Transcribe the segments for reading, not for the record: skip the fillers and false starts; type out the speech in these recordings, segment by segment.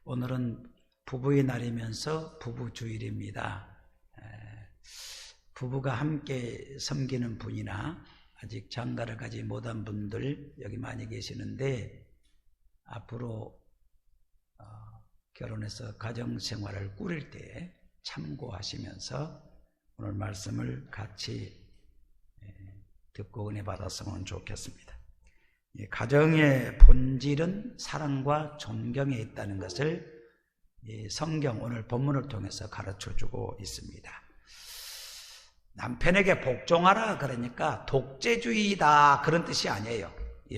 오늘은 부부의 날이면서 부부주일입니다. 부부가 함께 섬기는 분이나 아직 장가를 가지 못한 분들 여기 많이 계시는데, 앞으로 결혼해서 가정생활을 꾸릴 때 참고하시면서 오늘 말씀을 같이 듣고 은혜 받았으면 좋겠습니다. 가정의 본질은 사랑과 존경에 있다는 것을 성경 오늘 본문을 통해서 가르쳐주고 있습니다. 남편에게 복종하라 그러니까 독재주의다 그런 뜻이 아니에요.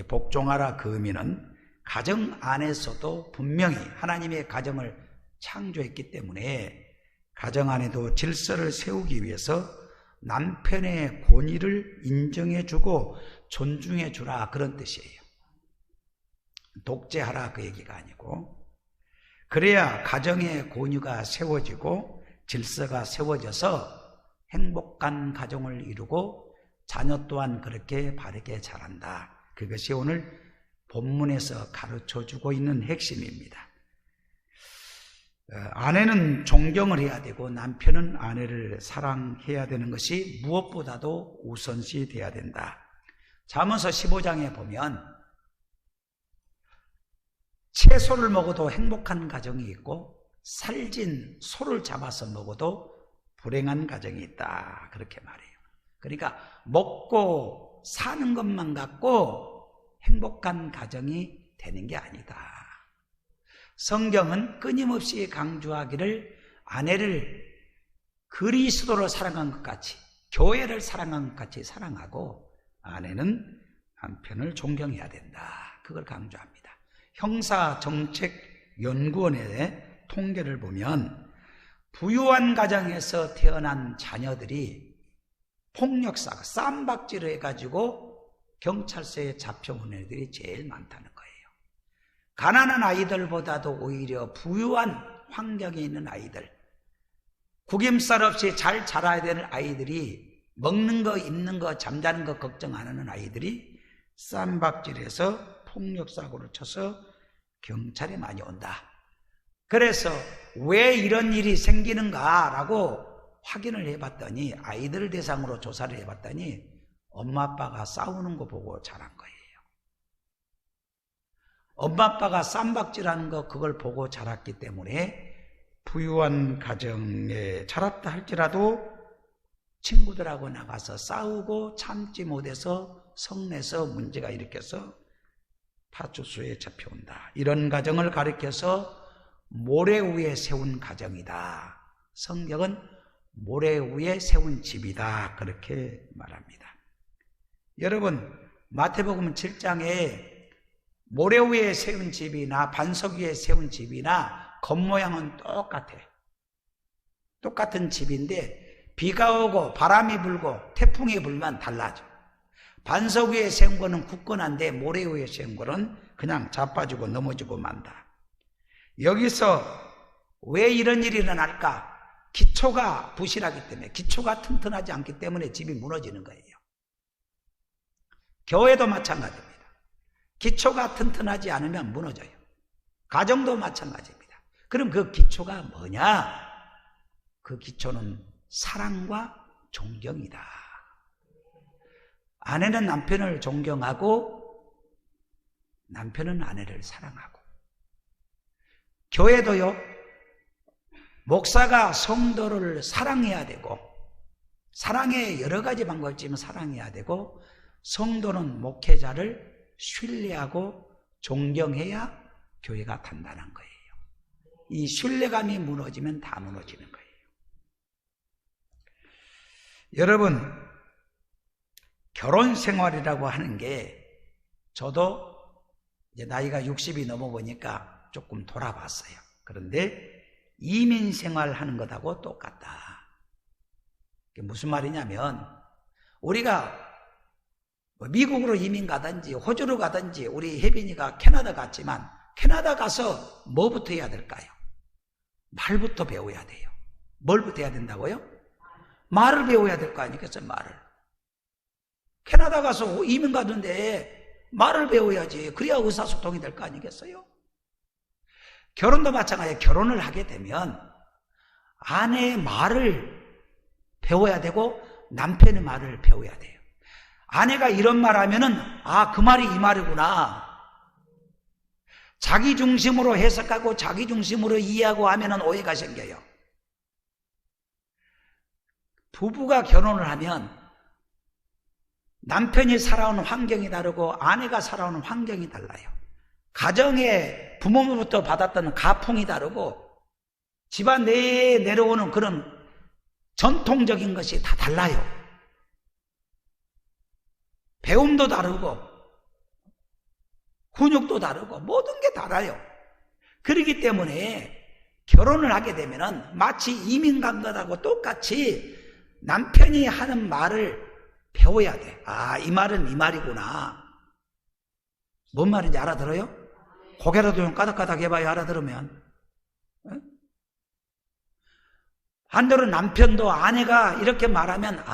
복종하라 그 의미는 가정 안에서도 분명히 하나님의 가정을 창조했기 때문에 가정 안에도 질서를 세우기 위해서 남편의 권위를 인정해주고 존중해주라 그런 뜻이에요. 독재하라 그 얘기가 아니고, 그래야 가정의 권위가 세워지고 질서가 세워져서 행복한 가정을 이루고 자녀 또한 그렇게 바르게 자란다. 그것이 오늘 본문에서 가르쳐주고 있는 핵심입니다. 아내는 존경을 해야 되고 남편은 아내를 사랑해야 되는 것이 무엇보다도 우선시 돼야 된다. 잠언서 15장에 보면 채소를 먹어도 행복한 가정이 있고 살진 소를 잡아서 먹어도 불행한 가정이 있다 그렇게 말해요. 그러니까 먹고 사는 것만 갖고 행복한 가정이 되는 게 아니다. 성경은 끊임없이 강조하기를 아내를 그리스도를 사랑한 것 같이, 교회를 사랑한 것 같이 사랑하고 아내는 남편을 존경해야 된다. 그걸 강조합니다. 형사정책연구원의 통계를 보면 부유한 가정에서 태어난 자녀들이 폭력사고 쌈박질을 해가지고 경찰서에 잡혀온 애들이 제일 많다는 거예요. 가난한 아이들보다도 오히려 부유한 환경에 있는 아이들, 구김살 없이 잘 자라야 되는 아이들이 먹는 거, 입는 거, 잠자는 거 걱정 안 하는 아이들이 쌈박질해서 폭력사고를 쳐서 경찰에 많이 온다. 그래서 왜 이런 일이 생기는가라고 확인을 해봤더니, 아이들을 대상으로 조사를 해봤더니 엄마 아빠가 싸우는 거 보고 자란 거예요. 엄마 아빠가 쌈박질하는 거 그걸 보고 자랐기 때문에 부유한 가정에 자랐다 할지라도 친구들하고 나가서 싸우고 참지 못해서 성내서 문제가 일으켜서 파출소에 잡혀온다. 이런 가정을 가리켜서 모래 위에 세운 가정이다. 성경은 모래 위에 세운 집이다 그렇게 말합니다. 여러분, 마태복음 7장에 모래 위에 세운 집이나 반석 위에 세운 집이나 겉모양은 똑같아. 똑같은 집인데 비가 오고 바람이 불고 태풍이 불면 달라져. 반석 위에 세운 거는 굳건한데 모래 위에 세운 거는 그냥 자빠지고 넘어지고 만다. 여기서 왜 이런 일이 일어날까? 기초가 부실하기 때문에, 기초가 튼튼하지 않기 때문에 집이 무너지는 거예요. 교회도 마찬가지입니다. 기초가 튼튼하지 않으면 무너져요. 가정도 마찬가지입니다. 그럼 그 기초가 뭐냐? 그 기초는 사랑과 존경이다. 아내는 남편을 존경하고 남편은 아내를 사랑하고, 교회도요, 목사가 성도를 사랑해야 되고, 사랑의 여러 가지 방법을 지금 사랑해야 되고, 성도는 목회자를 신뢰하고 존경해야 교회가 단단한 거예요. 이 신뢰감이 무너지면 다 무너지는 거예요. 여러분, 결혼 생활이라고 하는 게, 저도 이제 나이가 60이 넘어보니까 조금 돌아봤어요. 그런데 이민 생활하는 것하고 똑같다. 그게 무슨 말이냐면, 우리가 미국으로 이민 가든지 호주로 가든지, 우리 혜빈이가 캐나다 갔지만 캐나다 가서 뭐부터 해야 될까요? 말부터 배워야 돼요. 뭘부터 해야 된다고요? 말을 배워야 될 거 아니겠어요? 말을. 캐나다 가서 이민 가는데 말을 배워야지. 그래야 의사소통이 될 거 아니겠어요? 결혼도 마찬가지예요. 결혼을 하게 되면 아내의 말을 배워야 되고 남편의 말을 배워야 돼요. 아내가 이런 말 하면은 그 말이 이 말이구나. 자기 중심으로 해석하고 자기 중심으로 이해하고 하면은 오해가 생겨요. 부부가 결혼을 하면 남편이 살아온 환경이 다르고 아내가 살아오는 환경이 달라요. 가정에 부모로부터 받았던 가풍이 다르고 집안 내에 내려오는 그런 전통적인 것이 다 달라요. 배움도 다르고 훈육도 다르고 모든 게 달라요. 그렇기 때문에 결혼을 하게 되면은 마치 이민 간 것하고 똑같이 남편이 하는 말을 배워야 돼. 이 말은 이 말이구나. 뭔 말인지 알아들어요? 고개라도 좀 까닥까닥 해봐요. 알아들으면. 반대로 남편도 아내가 이렇게 말하면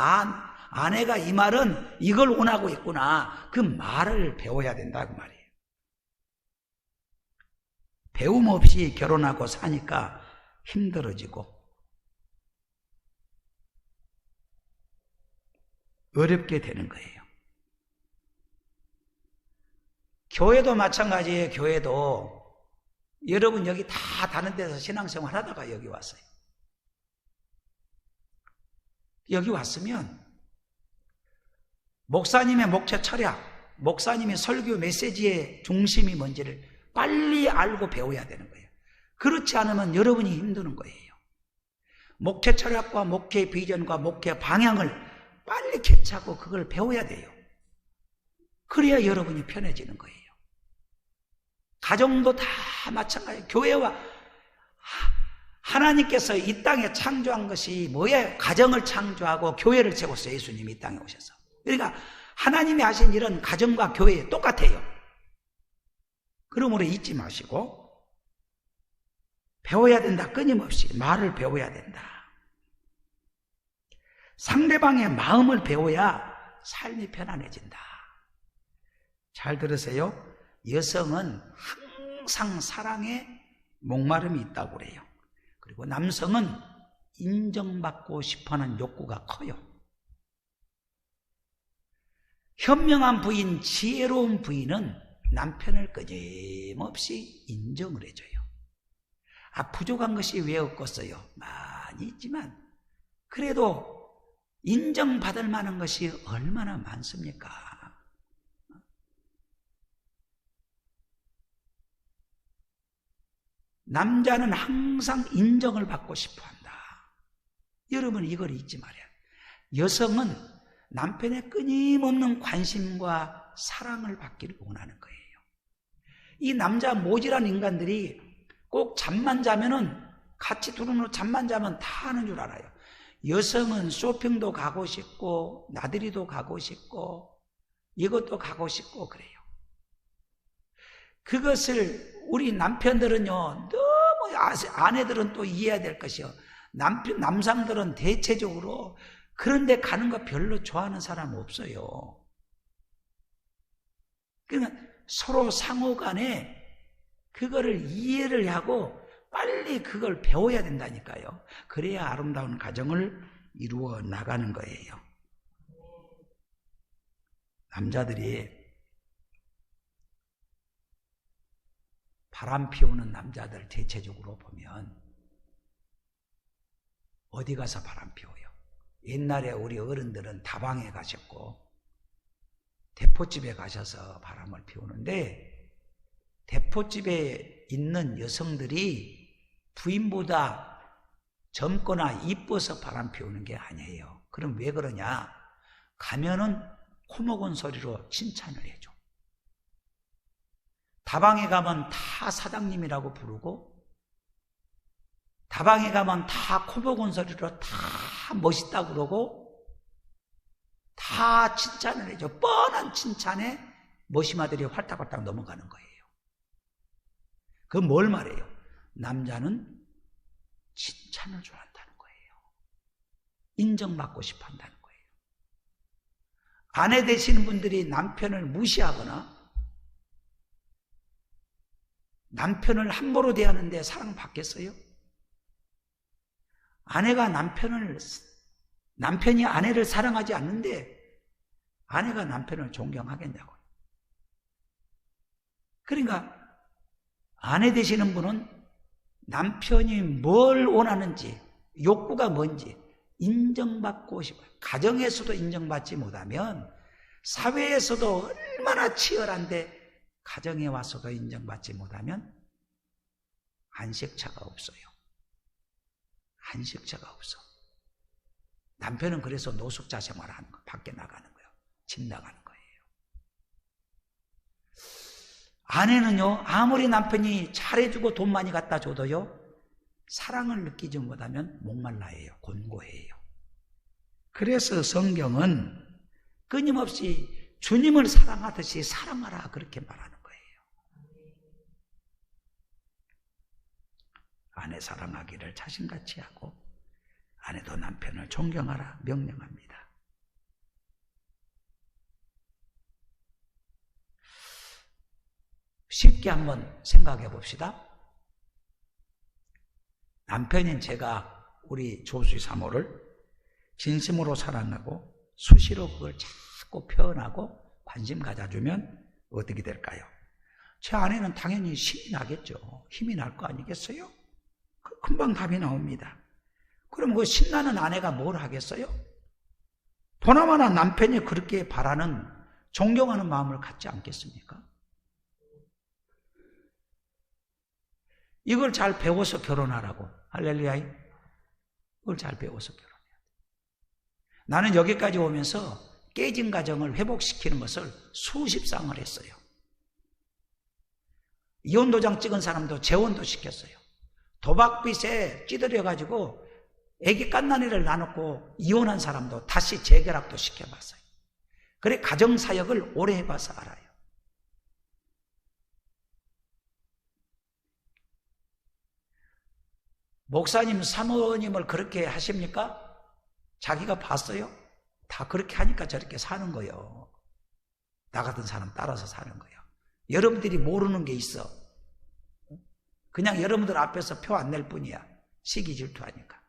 아내가 이 말은 이걸 원하고 있구나. 그 말을 배워야 된다 그 말이에요. 배움 없이 결혼하고 사니까 힘들어지고 어렵게 되는 거예요. 교회도 마찬가지예요. 교회도 여러분 여기 다 다른 데서 신앙생활 하다가 여기 왔어요. 여기 왔으면 목사님의 목회 철학, 목사님의 설교 메시지의 중심이 뭔지를 빨리 알고 배워야 되는 거예요. 그렇지 않으면 여러분이 힘드는 거예요. 목회 철학과 목회 비전과 목회 방향을 빨리 캐치하고 그걸 배워야 돼요. 그래야 여러분이 편해지는 거예요. 가정도 다 마찬가지예요. 교회와 하나님께서 이 땅에 창조한 것이 뭐예요? 가정을 창조하고 교회를 세웠어요. 예수님이 이 땅에 오셔서. 그러니까 하나님이 하신 일은 가정과 교회에 똑같아요. 그러므로 잊지 마시고 배워야 된다. 끊임없이 말을 배워야 된다. 상대방의 마음을 배워야 삶이 편안해진다. 잘 들으세요. 여성은 항상 사랑에 목마름이 있다고 그래요. 그리고 남성은 인정받고 싶어하는 욕구가 커요. 현명한 부인, 지혜로운 부인은 남편을 끊임없이 인정을 해줘요. 부족한 것이 왜 없겠어요? 많이 있지만 그래도 인정받을 만한 것이 얼마나 많습니까? 남자는 항상 인정을 받고 싶어한다. 여러분 이걸 잊지 말아요. 여성은 남편의 끊임없는 관심과 사랑을 받기를 원하는 거예요. 이 남자 모질한 인간들이 꼭 잠만 자면은 같이 두루누 잠만 자면 다 하는 줄 알아요. 여성은 쇼핑도 가고 싶고 나들이도 가고 싶고 이것도 가고 싶고 그래요. 그것을 우리 남편들은요 너무 아내들은 또 이해해야 될 것이요. 남상들은 대체적으로 그런데 가는 거 별로 좋아하는 사람 없어요. 그러니까 서로 상호간에 그거를 이해를 하고 빨리 그걸 배워야 된다니까요. 그래야 아름다운 가정을 이루어 나가는 거예요. 남자들이 바람 피우는 남자들 대체적으로 보면 어디 가서 바람 피워요? 옛날에 우리 어른들은 다방에 가셨고 대포집에 가셔서 바람을 피우는데 대포집에 있는 여성들이 부인보다 젊거나 이뻐서 바람 피우는 게 아니에요. 그럼 왜 그러냐? 가면은 코먹은 소리로 칭찬을 해줘. 다방에 가면 다 사장님이라고 부르고 다방에 가면 다 코먹은 소리로 다 멋있다고 그러고 다 칭찬을 해줘. 뻔한 칭찬에 머시마들이 활딱활딱 넘어가는 거예요. 그건 뭘 말해요? 남자는 칭찬을 좋아한다는 거예요. 인정받고 싶어 한다는 거예요. 아내 되시는 분들이 남편을 무시하거나 남편을 함부로 대하는데 사랑받겠어요? 남편이 아내를 사랑하지 않는데 아내가 남편을 존경하겠냐고요. 그러니까 아내 되시는 분은 남편이 뭘 원하는지, 욕구가 뭔지 인정받고 싶어요. 가정에서도 인정받지 못하면 사회에서도 얼마나 치열한데 가정에 와서도 인정받지 못하면 안식처가 없어요. 안식처가 없어. 남편은 그래서 노숙자 생활하는 거, 밖에 나가는 거예요. 집 나가는 거예요. 아내는요, 아무리 남편이 잘해주고 돈 많이 갖다 줘도요, 사랑을 느끼지 못하면 목말라해요. 곤고해요. 그래서 성경은 끊임없이 주님을 사랑하듯이 사랑하라 그렇게 말하는 거예요. 아내 사랑하기를 자신같이 하고 아내도 남편을 존경하라 명령합니다. 쉽게 한번 생각해 봅시다. 남편인 제가 우리 조수희 사모를 진심으로 사랑하고 수시로 그걸 자꾸 표현하고 관심 가져주면 어떻게 될까요? 제 아내는 당연히 힘이 나겠죠. 힘이 날 거 아니겠어요? 금방 답이 나옵니다. 그럼 그 신나는 아내가 뭘 하겠어요? 보나마나 남편이 그렇게 바라는 존경하는 마음을 갖지 않겠습니까? 이걸 잘 배워서 결혼하라고. 할렐루야. 이걸 잘 배워서 결혼해야 돼. 나는 여기까지 오면서 깨진 가정을 회복시키는 것을 수십 쌍을 했어요. 이혼 도장 찍은 사람도 재혼도 시켰어요. 도박빚에 찌들여가지고 애기 갓난이를 나눴고 이혼한 사람도 다시 재결합도 시켜봤어요. 그래 가정사역을 오래 해봐서 알아요. 목사님, 사모님을 그렇게 하십니까? 자기가 봤어요? 다 그렇게 하니까 저렇게 사는 거예요. 나 같은 사람 따라서 사는 거예요. 여러분들이 모르는 게 있어. 그냥 여러분들 앞에서 표 안 낼 뿐이야. 시기 질투하니까.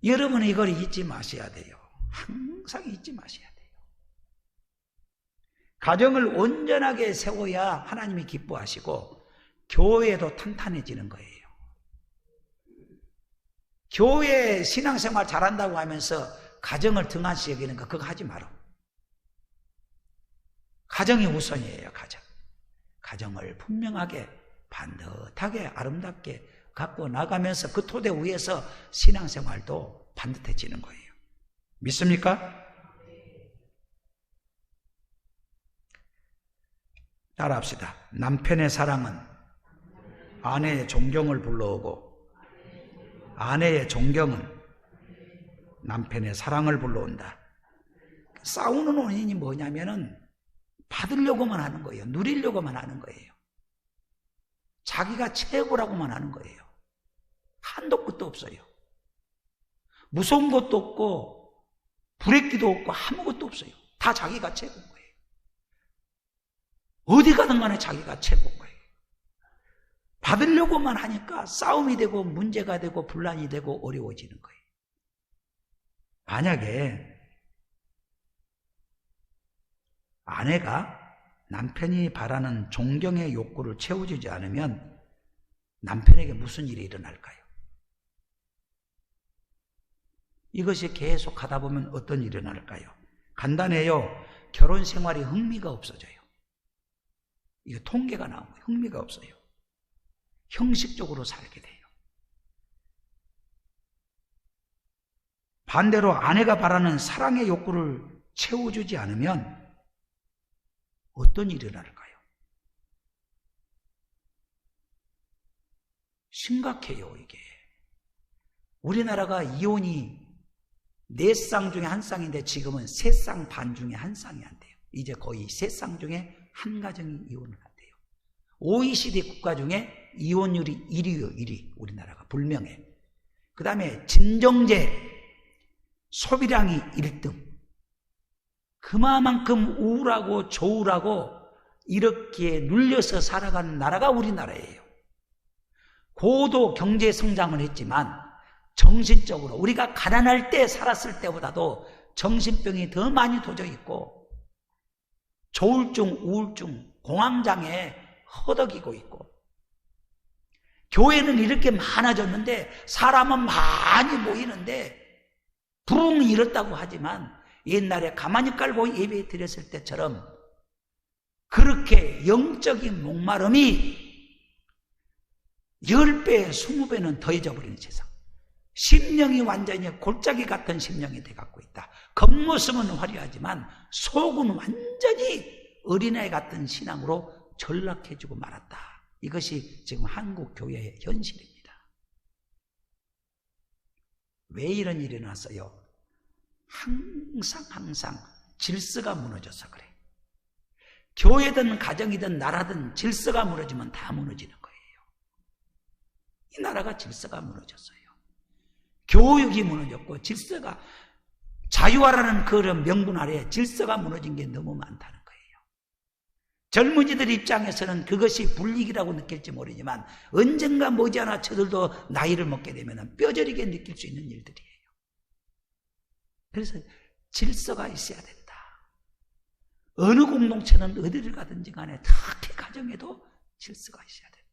여러분은 이걸 잊지 마셔야 돼요. 항상 잊지 마셔야 돼요. 가정을 온전하게 세워야 하나님이 기뻐하시고 교회도 탄탄해지는 거예요. 교회 신앙생활 잘한다고 하면서 가정을 등한시 여기는 거 그거 하지 마라. 가정이 우선이에요. 가정을 분명하게 반듯하게 아름답게 갖고 나가면서 그 토대 위에서 신앙생활도 반듯해지는 거예요. 믿습니까? 따라합시다. 남편의 사랑은 아내의 존경을 불러오고 아내의 존경은 남편의 사랑을 불러온다. 싸우는 원인이 뭐냐면은 받으려고만 하는 거예요. 누리려고만 하는 거예요. 자기가 최고라고만 하는 거예요. 한도 끝도 없어요. 무서운 것도 없고 부랬기도 없고 아무것도 없어요. 다 자기가 최고인 거예요. 어디 가든 간에 자기가 최고인 거예요. 받으려고만 하니까 싸움이 되고 문제가 되고 분란이 되고 어려워지는 거예요. 만약에 아내가 남편이 바라는 존경의 욕구를 채워주지 않으면 남편에게 무슨 일이 일어날까요? 이것이 계속 하다 보면 어떤 일이 일어날까요? 간단해요. 결혼 생활이 흥미가 없어져요. 이거 통계가 나온 거예요. 흥미가 없어요. 형식적으로 살게 돼요. 반대로 아내가 바라는 사랑의 욕구를 채워주지 않으면 어떤 일이 일어날까요? 심각해요, 이게. 우리나라가 이혼이 4쌍 중에 1쌍인데 지금은 3쌍 반 중에 1쌍이 안 돼요. 이제 거의 3쌍 중에 1가정이 이혼을 한대요. OECD 국가 중에 이혼율이 1위요, 1위. 우리나라가 불명예. 그 다음에 진정제 소비량이 1등. 그만큼 우울하고 조울하고 이렇게 눌려서 살아가는 나라가 우리나라예요. 고도 경제 성장을 했지만 정신적으로 우리가 가난할 때 살았을 때보다도 정신병이 더 많이 도져 있고 조울증, 우울증, 공황장애 허덕이고 있고, 교회는 이렇게 많아졌는데 사람은 많이 모이는데 부흥이 이렇다고 하지만 옛날에 가만히 깔고 예배 드렸을 때처럼 그렇게 영적인 목마름이 10배, 20배는 더해져 버리는 세상. 심령이 완전히 골짜기 같은 심령이 돼갖고 있다. 겉모습은 화려하지만 속은 완전히 어린애 같은 신앙으로 전락해지고 말았다. 이것이 지금 한국 교회의 현실입니다. 왜 이런 일이 났어요? 항상 질서가 무너져서 그래. 교회든 가정이든 나라든 질서가 무너지면 다 무너지는 거예요. 이 나라가 질서가 무너졌어요. 교육이 무너졌고 질서가, 자유화라는 그런 명분 아래 질서가 무너진 게 너무 많다는 거예요. 젊은이들 입장에서는 그것이 불이익이라고 느낄지 모르지만 언젠가 머지않아 저들도 나이를 먹게 되면 뼈저리게 느낄 수 있는 일들이에요. 그래서 질서가 있어야 된다. 어느 공동체는 어디를 가든지 간에 특히 가정에도 질서가 있어야 된다.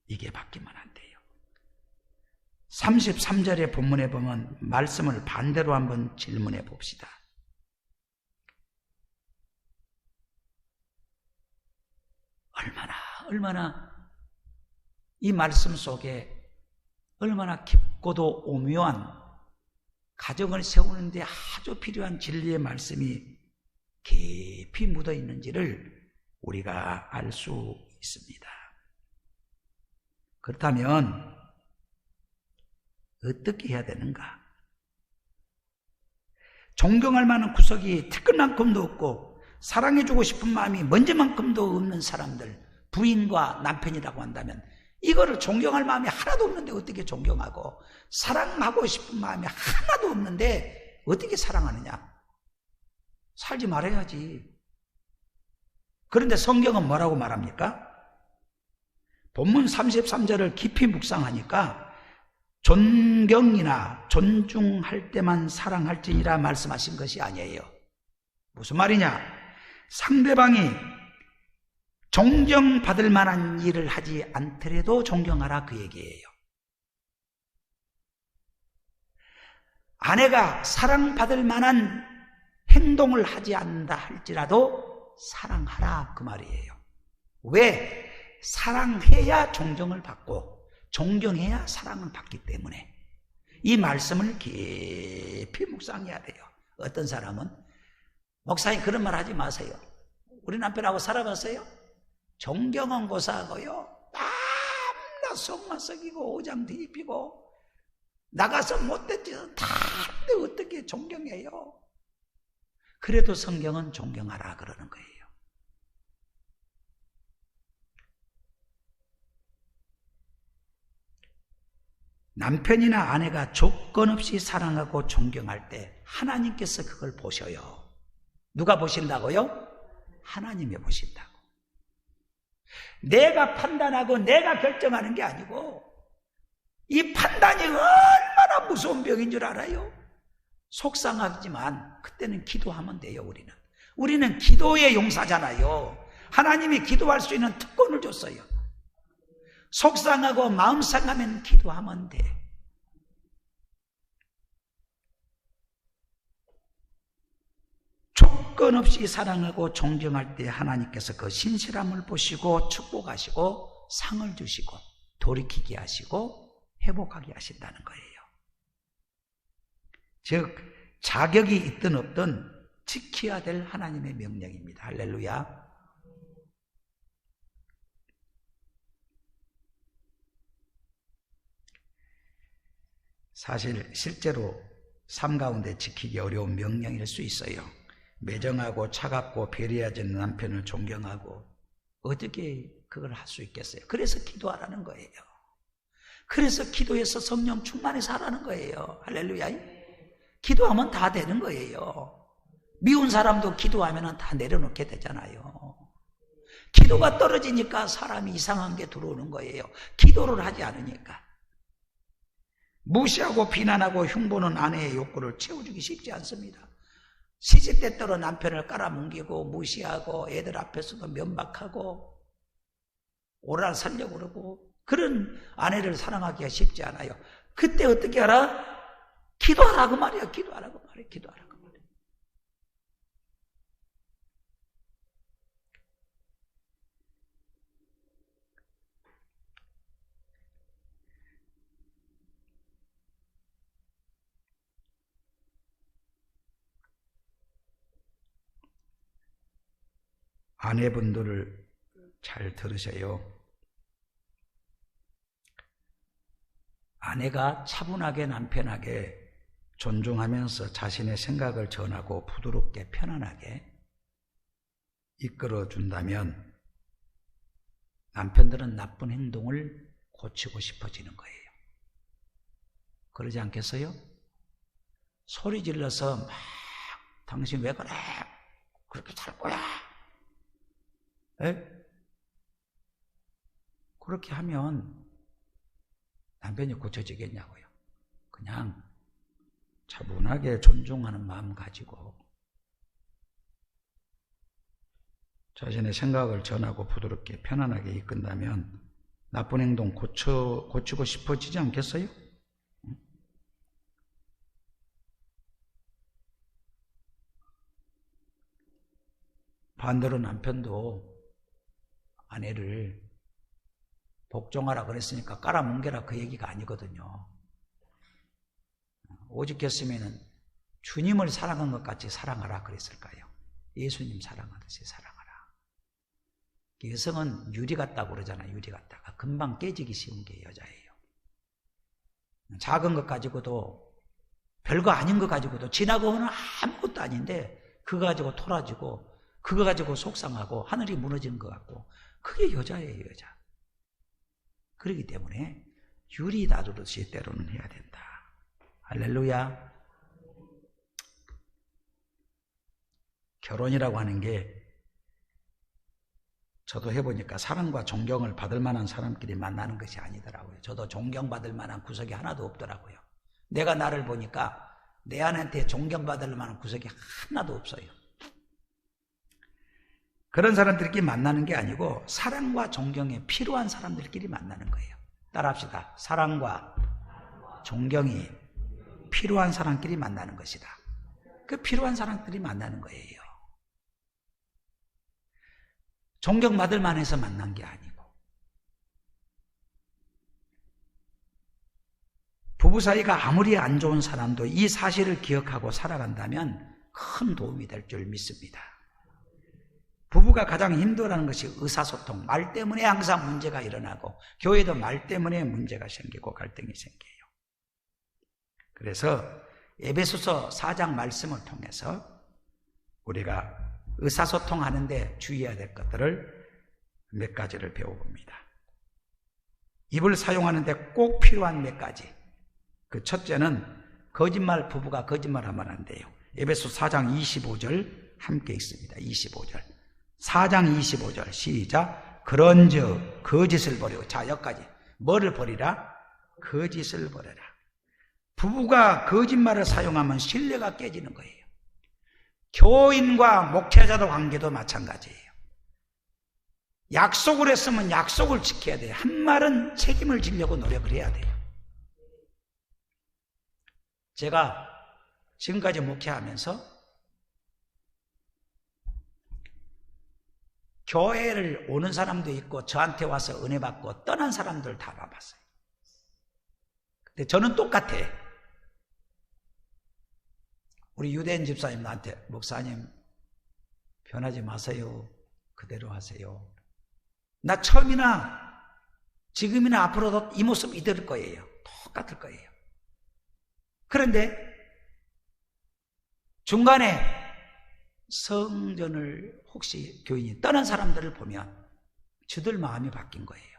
이게 바뀌면 안 돼요. 33절의 본문에 보면 말씀을 반대로 한번 질문해 봅시다. 얼마나 이 말씀 속에 얼마나 깊고도 오묘한 가정을 세우는데 아주 필요한 진리의 말씀이 깊이 묻어 있는지를 우리가 알 수 있습니다. 그렇다면 어떻게 해야 되는가? 존경할 만한 구석이 티끌만큼도 없고 사랑해주고 싶은 마음이 먼지만큼도 없는 사람들, 부인과 남편이라고 한다면 이거를 존경할 마음이 하나도 없는데 어떻게 존경하고, 사랑하고 싶은 마음이 하나도 없는데 어떻게 사랑하느냐? 살지 말아야지. 그런데 성경은 뭐라고 말합니까? 본문 33절을 깊이 묵상하니까 존경이나 존중할 때만 사랑할지니라 말씀하신 것이 아니에요. 무슨 말이냐? 상대방이 존경받을 만한 일을 하지 않더라도 존경하라, 그 얘기예요. 아내가 사랑받을 만한 행동을 하지 않는다 할지라도 사랑하라, 그 말이에요. 왜? 사랑해야 존경을 받고 존경해야 사랑을 받기 때문에 이 말씀을 깊이 묵상해야 돼요. 어떤 사람은 목사님 그런 말 하지 마세요. 우리 남편하고 살아봤어요? 존경은 고사하고요, 밤낮 속만 썩이고 오장 뒤집히고 나가서 못된 짓은 다 하는데 어떻게 존경해요? 그래도 성경은 존경하라 그러는 거예요. 남편이나 아내가 조건 없이 사랑하고 존경할 때 하나님께서 그걸 보셔요. 누가 보신다고요? 하나님이 보신다고. 내가 판단하고 내가 결정하는 게 아니고, 이 판단이 얼마나 무서운 병인 줄 알아요? 속상하지만 그때는 기도하면 돼요. 우리는 기도의 용사잖아요. 하나님이 기도할 수 있는 특권을 줬어요. 속상하고 마음 상하면 기도하면 돼. 조건 없이 사랑하고 존경할 때 하나님께서 그 신실함을 보시고 축복하시고 상을 주시고 돌이키게 하시고 회복하게 하신다는 거예요. 즉 자격이 있든 없든 지켜야 될 하나님의 명령입니다. 할렐루야. 사실 실제로 삶 가운데 지키기 어려운 명령일 수 있어요. 매정하고 차갑고 배려하지 않는 남편을 존경하고 어떻게 그걸 할 수 있겠어요? 그래서 기도하라는 거예요. 그래서 기도해서 성령 충만해서 하라는 거예요. 할렐루야. 기도하면 다 되는 거예요. 미운 사람도 기도하면 다 내려놓게 되잖아요. 기도가 떨어지니까 사람이 이상한 게 들어오는 거예요. 기도를 하지 않으니까. 무시하고 비난하고 흉보는 아내의 욕구를 채워주기 쉽지 않습니다. 시집때때로 남편을 깔아뭉개고 무시하고 애들 앞에서도 면박하고 오랄 살려고 그러고 그런 아내를 사랑하기가 쉽지 않아요. 그때 어떻게 알아? 기도하라고 말이야. 기도하라고 말이야. 기도하라고 말이야. 아내분들을 잘 들으세요. 아내가 차분하게 남편에게 존중하면서 자신의 생각을 전하고 부드럽게 편안하게 이끌어준다면 남편들은 나쁜 행동을 고치고 싶어지는 거예요. 그러지 않겠어요? 소리 질러서 막 당신 왜 그래? 그렇게 살 거야? 에? 그렇게 하면 남편이 고쳐지겠냐고요. 그냥 차분하게 존중하는 마음 가지고 자신의 생각을 전하고 부드럽게 편안하게 이끈다면 나쁜 행동 고치고 싶어지지 않겠어요? 반대로 남편도 아내를 복종하라 그랬으니까 깔아뭉개라 그 얘기가 아니거든요. 오직했으면 주님을 사랑한 것 같이 사랑하라 그랬을까요? 예수님 사랑하듯이 사랑하라. 여성은 유리 같다고 그러잖아요. 유리 같다가 금방 깨지기 쉬운 게 여자예요. 작은 것 가지고도 별거 아닌 것 가지고도 지나가면 아무것도 아닌데 그거 가지고 토라지고 그거 가지고 속상하고 하늘이 무너지는 것 같고 그게 여자예요. 여자. 그렇기 때문에 유리 다루듯이 때로는 해야 된다. 할렐루야. 결혼이라고 하는 게 저도 해보니까 사랑과 존경을 받을 만한 사람끼리 만나는 것이 아니더라고요. 저도 존경받을 만한 구석이 하나도 없더라고요. 내가 나를 보니까 내 아내한테 존경받을 만한 구석이 하나도 없어요. 그런 사람들끼리 만나는 게 아니고 사랑과 존경에 필요한 사람들끼리 만나는 거예요. 따라합시다. 사랑과 존경이 필요한 사람끼리 만나는 것이다. 그 필요한 사람들이 만나는 거예요. 존경받을 만해서 만난 게 아니고 부부 사이가 아무리 안 좋은 사람도 이 사실을 기억하고 살아간다면 큰 도움이 될 줄 믿습니다. 부부가 가장 힘들어하는 것이 의사소통, 말 때문에 항상 문제가 일어나고 교회도 말 때문에 문제가 생기고 갈등이 생겨요. 그래서 에베소서 4장 말씀을 통해서 우리가 의사소통하는데 주의해야 될 것들을 몇 가지를 배워봅니다. 입을 사용하는데 꼭 필요한 몇 가지. 그 첫째는 부부가 거짓말하면 안 돼요. 에베소 4장 25절 함께 읽습니다. 25절. 4장 25절 시작. 그런즉 거짓을 버리고. 자, 여기까지. 뭐를 버리라? 거짓을 버려라. 부부가 거짓말을 사용하면 신뢰가 깨지는 거예요. 교인과 목회자도 관계도 마찬가지예요. 약속을 했으면 약속을 지켜야 돼요. 한 말은 책임을 지려고 노력을 해야 돼요. 제가 지금까지 목회하면서 교회를 오는 사람도 있고 저한테 와서 은혜 받고 떠난 사람들 다 봐봤어요. 근데 저는 똑같아. 우리 유대인 집사님 나한테 목사님 변하지 마세요. 그대로 하세요. 나 처음이나 지금이나 앞으로도 이 모습 이대로일 거예요. 똑같을 거예요. 그런데 중간에 성전을 혹시 교인이 떠난 사람들을 보면 저들 마음이 바뀐 거예요.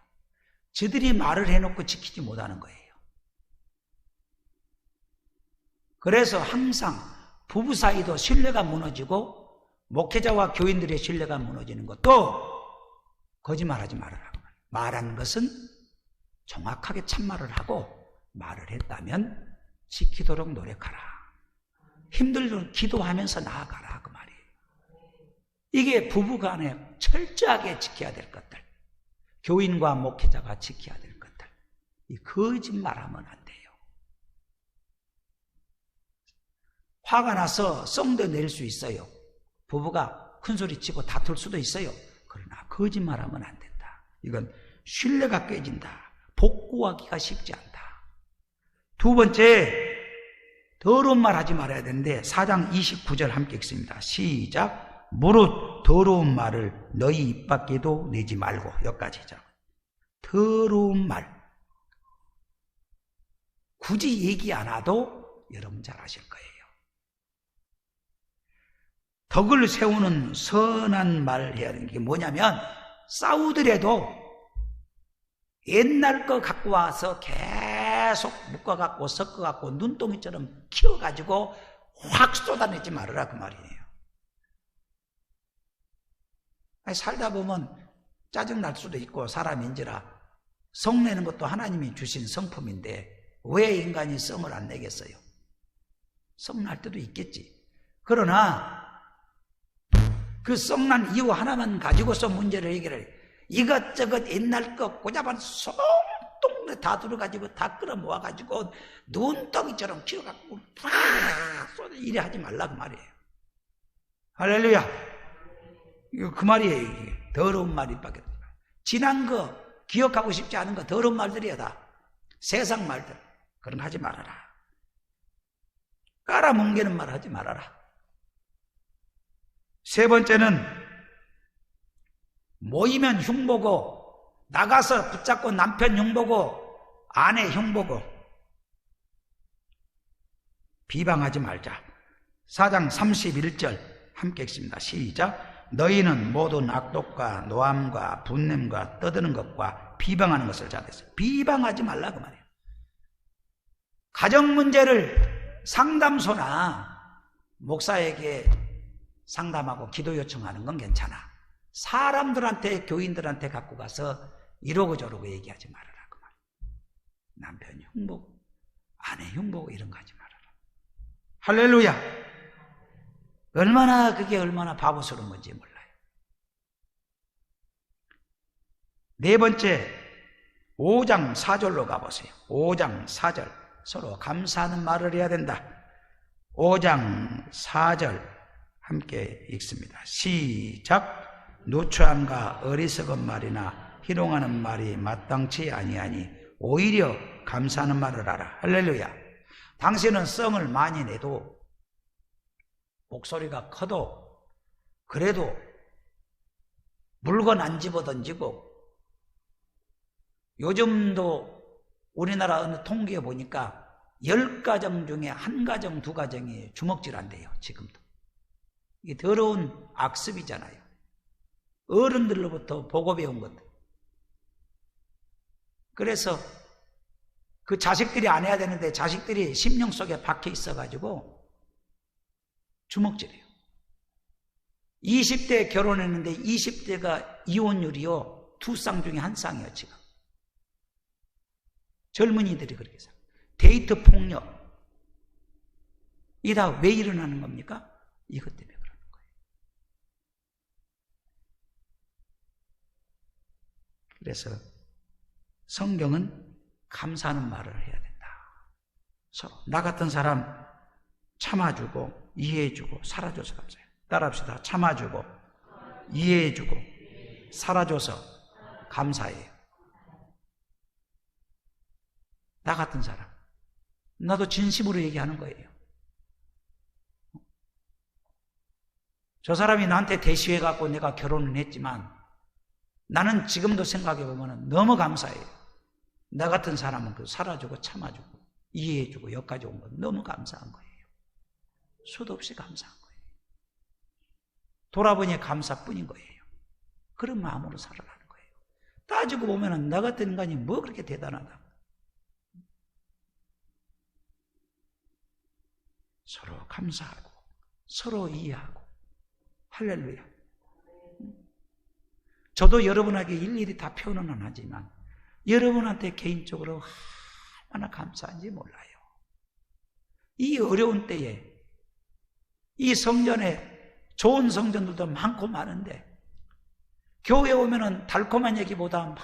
저들이 말을 해놓고 지키지 못하는 거예요. 그래서 항상 부부 사이도 신뢰가 무너지고 목회자와 교인들의 신뢰가 무너지는 것도 거짓말하지 말아라. 말한 것은 정확하게 참말을 하고 말을 했다면 지키도록 노력하라. 힘들도록 기도하면서 나아가라 그 말이에요. 이게 부부간에 철저하게 지켜야 될 것들, 교인과 목회자가 지켜야 될 것들. 이 거짓말하면 안 돼요. 화가 나서 썽도 낼 수 있어요. 부부가 큰소리치고 다툴 수도 있어요. 그러나 거짓말하면 안 된다. 이건 신뢰가 깨진다. 복구하기가 쉽지 않다. 두 번째, 더러운 말 하지 말아야 되는데 4장 29절 함께 읽습니다. 시작. 무릇 더러운 말을 너희 입 밖에도 내지 말고. 여기까지죠. 더러운 말 굳이 얘기 안 해도 여러분 잘 아실 거예요. 덕을 세우는 선한 말 해야 되는 게 뭐냐면, 싸우더라도 옛날 거 갖고 와서 계속 묶어갖고 섞어갖고 눈동이처럼 키워가지고 확 쏟아내지 말아라 그 말이에요. 아니, 살다 보면 짜증날 수도 있고 사람인지라 성내는 것도 하나님이 주신 성품인데 왜 인간이 성을 안 내겠어요? 성날 때도 있겠지. 그러나 그 성난 이유 하나만 가지고서 문제를 해결해. 이것저것 옛날 거 꼬잡은 송똥 다 들어가지고 다 끌어모아가지고 눈덩이처럼 키워갖고 팍 쏟아 이래 하지 말라 그 말이에요. 할렐루야. 이거 그 말이에요. 이게 더러운 말이 밖에. 지난 거 기억하고 싶지 않은 거 더러운 말들이야 다. 세상 말들 그런 거 하지 말아라. 깔아뭉개는 말 하지 말아라. 세 번째는 모이면 흉보고 나가서 붙잡고 남편 흉보고 아내 흉보고 비방하지 말자. 4장 31절 함께 읽습니다. 시작. 너희는 모두 낙독과 노함과 분냄과 떠드는 것과 비방하는 것을 잘했어요. 비방하지 말라 그 말이에요. 가정 문제를 상담소나 목사에게 상담하고 기도 요청하는 건 괜찮아. 사람들한테, 교인들한테 갖고 가서 이러고 저러고 얘기하지 말아라 그 말. 남편 흉보고 아내 흉보고 이런 거 하지 말아라. 할렐루야. 그게 얼마나 바보스러운 건지 몰라요. 네 번째, 5장 4절로 가보세요. 5장 4절 서로 감사하는 말을 해야 된다. 5장 4절 함께 읽습니다. 시작. 누추함과 어리석은 말이나 희롱하는 말이 마땅치 아니하니 오히려 감사하는 말을 하라. 할렐루야. 당신은 썽을 많이 내도 목소리가 커도 그래도 물건 안 집어던지고, 요즘도 우리나라 어느 통계에 보니까 10가정 중에 1가정, 2가정이 주먹질한대요. 지금도. 이게 더러운 악습이잖아요. 어른들로부터 보고 배운 것들. 그래서 그 자식들이 안 해야 되는데 자식들이 심령 속에 박혀 있어가지고 주먹질이에요. 20대 결혼했는데 20대가 이혼율이요 2쌍 중에 1쌍이에요 지금. 젊은이들이 그렇게 살아요. 데이트 폭력. 이게 다 왜 일어나는 겁니까? 이것 때문에 그러는 거예요. 그래서 성경은 감사하는 말을 해야 된다. 서로 나 같은 사람 참아주고 이해해주고 살아줘서 감사해요. 따라합시다. 참아주고 이해해주고 살아줘서 감사해요. 나 같은 사람, 나도 진심으로 얘기하는 거예요. 저 사람이 나한테 대시해갖고 내가 결혼을 했지만 나는 지금도 생각해보면 너무 감사해요. 나 같은 사람은 그 살아주고 참아주고 이해해주고 여기까지 온 건 너무 감사한 거예요. 수도 없이 감사한 거예요. 돌아보니 감사뿐인 거예요. 그런 마음으로 살아가는 거예요. 따지고 보면 나 같은 인간이 뭐 그렇게 대단하다. 서로 감사하고 서로 이해하고. 할렐루야. 저도 여러분에게 일일이 다 표현은 안 하지만 여러분한테 개인적으로 얼마나 감사한지 몰라요. 이 어려운 때에 이 성전에 좋은 성전들도 많고 많은데 교회에 오면은 달콤한 얘기보다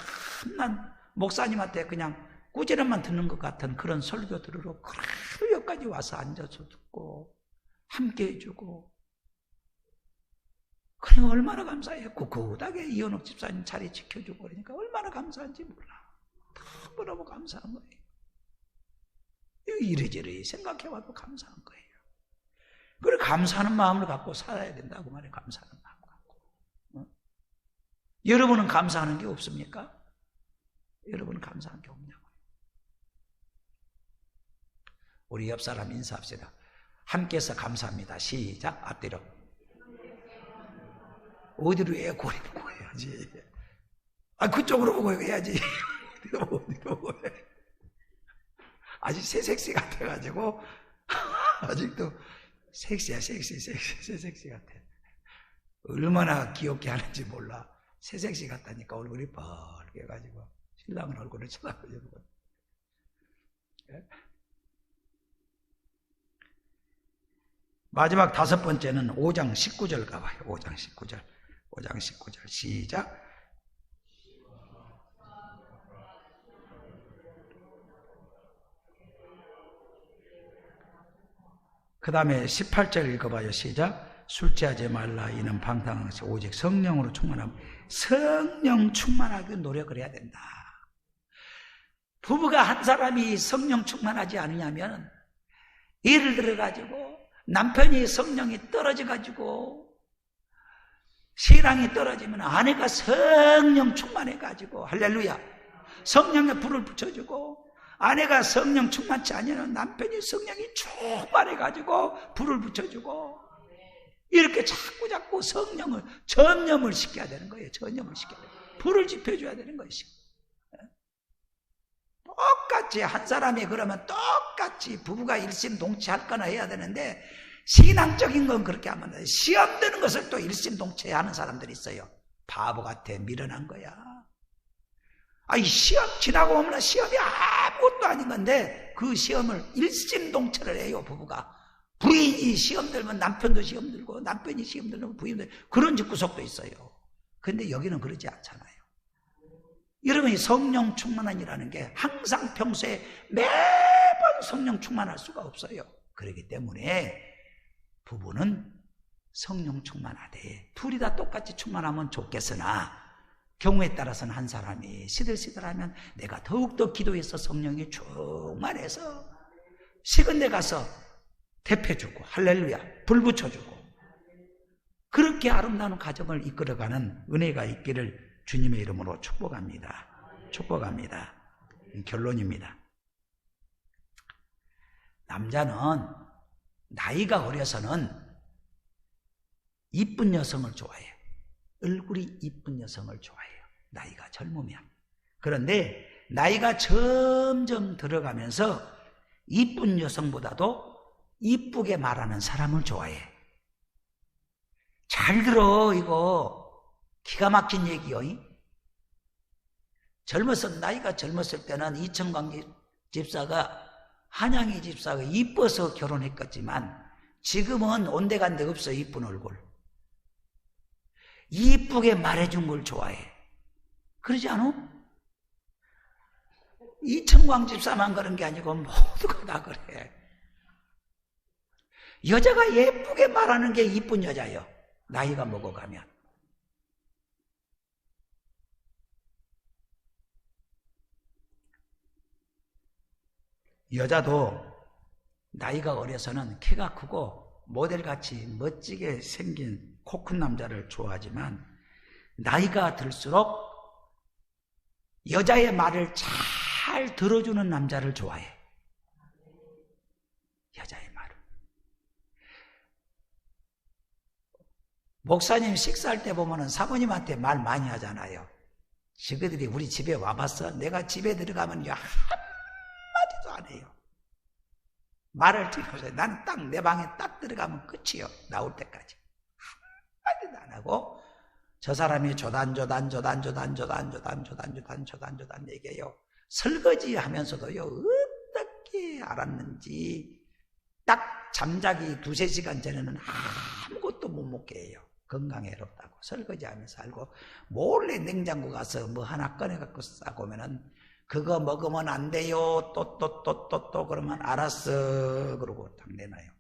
만난 목사님한테 그냥 꾸지람만 듣는 것 같은 그런 설교 들으러 그래 여기까지 와서 앉아서 듣고 함께 해주고, 그러니까 얼마나 감사해요. 꿋꿋하게 이현옥 집사님 자리 지켜주고 그러니까 얼마나 감사한지 몰라. 너무너무 감사한 거예요. 이래저래 생각해봐도 감사한 거예요. 그래 감사하는 마음을 갖고 살아야 된다고 말해요. 감사하는 마음 갖고. 여러분은 감사하는 게 없습니까? 여러분은 감사한 게 없냐고요. 우리 옆 사람 인사합시다. 함께해서 감사합니다. 시작. 앞뒤로. 어디로 해? 고리 보고 해야지. 그쪽으로 보고 해야지. 어디로 보고 해. 아직 새색시 같아가지고 아직도 섹시야. 새색시 같아. 얼마나 귀엽게 하는지 몰라. 새색시 같다니까 얼굴이 뻘개가지고 신랑은 얼굴을 쳐다보고. 마지막 5번째는 5장 19절 가봐요. 5장 19절 시작. 그 다음에 18절 읽어봐요. 시작. 술 취하지 말라. 이는 방탕한 것이 오직 성령으로 충만하고. 성령 충만하게 노력을 해야 된다. 부부가 한 사람이 성령 충만하지 않으냐면, 예를 들어가지고 남편이 성령이 떨어져가지고 신랑이 떨어지면 아내가 성령 충만해가지고, 할렐루야, 성령의 불을 붙여주고, 아내가 성령 충만치 않으면 남편이 성령이 충만해가지고 불을 붙여주고, 이렇게 자꾸 성령을 전념을 시켜야 되는 거예요. 전념을 시켜야 돼요. 불을 지펴줘야 되는 거예요. 똑같이 한 사람이 그러면 똑같이 부부가 일심동체할 거나 해야 되는데, 신앙적인 건 그렇게 하면 돼. 시험 드는 것을 또 일심동체 하는 사람들이 있어요. 바보 같아. 미련한 거야. 이 시험 지나고 오면 시험이 아무것도 아닌 건데 그 시험을 일심동체를 해요. 부부가. 부인이 시험 들면 남편도 시험 들고, 남편이 시험 들면 부인도, 그런 구석도 있어요. 근데 여기는 그러지 않잖아요. 여러분이 성령 충만한이라는 게 항상 평소에 매번 성령 충만할 수가 없어요. 그렇기 때문에 부부는 성령 충만하되, 둘이 다 똑같이 충만하면 좋겠으나 경우에 따라서는 한 사람이 시들시들하면 내가 더욱더 기도해서 성령이 충만해서 식은 데 가서 대표주고, 할렐루야, 불 붙여주고, 그렇게 아름다운 가정을 이끌어가는 은혜가 있기를 주님의 이름으로 축복합니다. 축복합니다. 결론입니다. 남자는 나이가 어려서는 이쁜 여성을 좋아해요. 얼굴이 이쁜 여성을 좋아해요. 나이가 젊으면. 그런데 나이가 점점 들어가면서 이쁜 여성보다도 이쁘게 말하는 사람을 좋아해. 잘 들어. 이거 기가 막힌 얘기요. 나이가 젊었을 때는 이천광 집사가, 한양희 집사가 이뻐서 결혼했겠지만 지금은 온데간데 없어. 이쁜 얼굴. 이쁘게 말해준 걸 좋아해. 그러지 않아? 이천광 집사만 그런 게 아니고 모두가 다 그래. 여자가 예쁘게 말하는 게 이쁜 여자예요. 나이가 먹어가면. 여자도 나이가 어려서는 키가 크고 모델같이 멋지게 생긴 코 큰 남자를 좋아하지만, 나이가 들수록 여자의 말을 잘 들어주는 남자를 좋아해. 여자의 말을. 목사님 식사할 때 보면은 사모님한테 말 많이 하잖아요. 저희들이 우리 집에 와봤어? 내가 집에 들어가면 한마디도 안 해요. 말을 들어보세요. 나는 딱 내 방에 딱 들어가면 끝이요. 나올 때까지. 한마디도 안 하고 저 사람이 조단 얘기해요. 설거지 하면서도요. 어떻게 알았는지 딱 잠자기 2-3시간 전에는 아무것도 못 먹게 해요. 건강에 해롭다고 설거지하면서 알고 몰래 냉장고 가서 뭐 하나 꺼내갖고 싸고 오면은 그거 먹으면 안 돼요. 또 그러면 알았어. 그러고 딱 내놔요.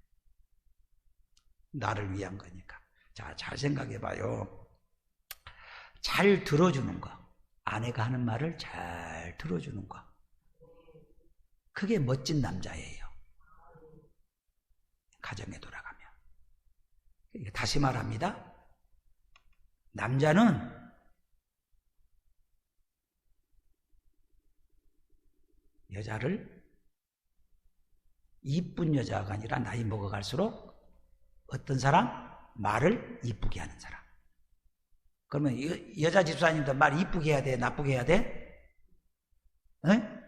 나를 위한 거니까. 자, 잘 생각해봐요. 잘 들어주는 거. 아내가 하는 말을 잘 들어주는 거. 그게 멋진 남자예요. 가정에 돌아가면. 다시 말합니다. 남자는 여자를 이쁜 여자가 아니라 나이 먹어갈수록 어떤 사람? 말을 이쁘게 하는 사람. 그러면 여자 집사님도 말 이쁘게 해야 돼? 나쁘게 해야 돼? 에?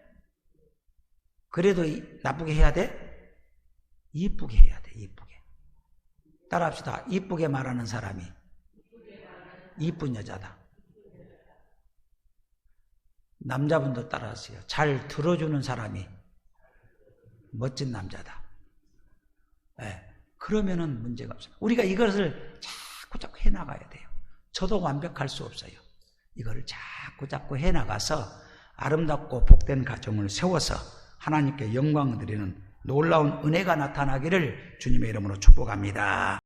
그래도 나쁘게 해야 돼? 이쁘게 해야 돼. 이쁘게. 따라합시다. 이쁘게 말하는 사람이 이쁜 여자다. 남자분도 따라하세요. 잘 들어주는 사람이 멋진 남자다. 네. 그러면은 문제가 없어요. 우리가 이것을 자꾸 해나가야 돼요. 저도 완벽할 수 없어요. 이거를 자꾸 해나가서 아름답고 복된 가정을 세워서 하나님께 영광을 드리는 놀라운 은혜가 나타나기를 주님의 이름으로 축복합니다.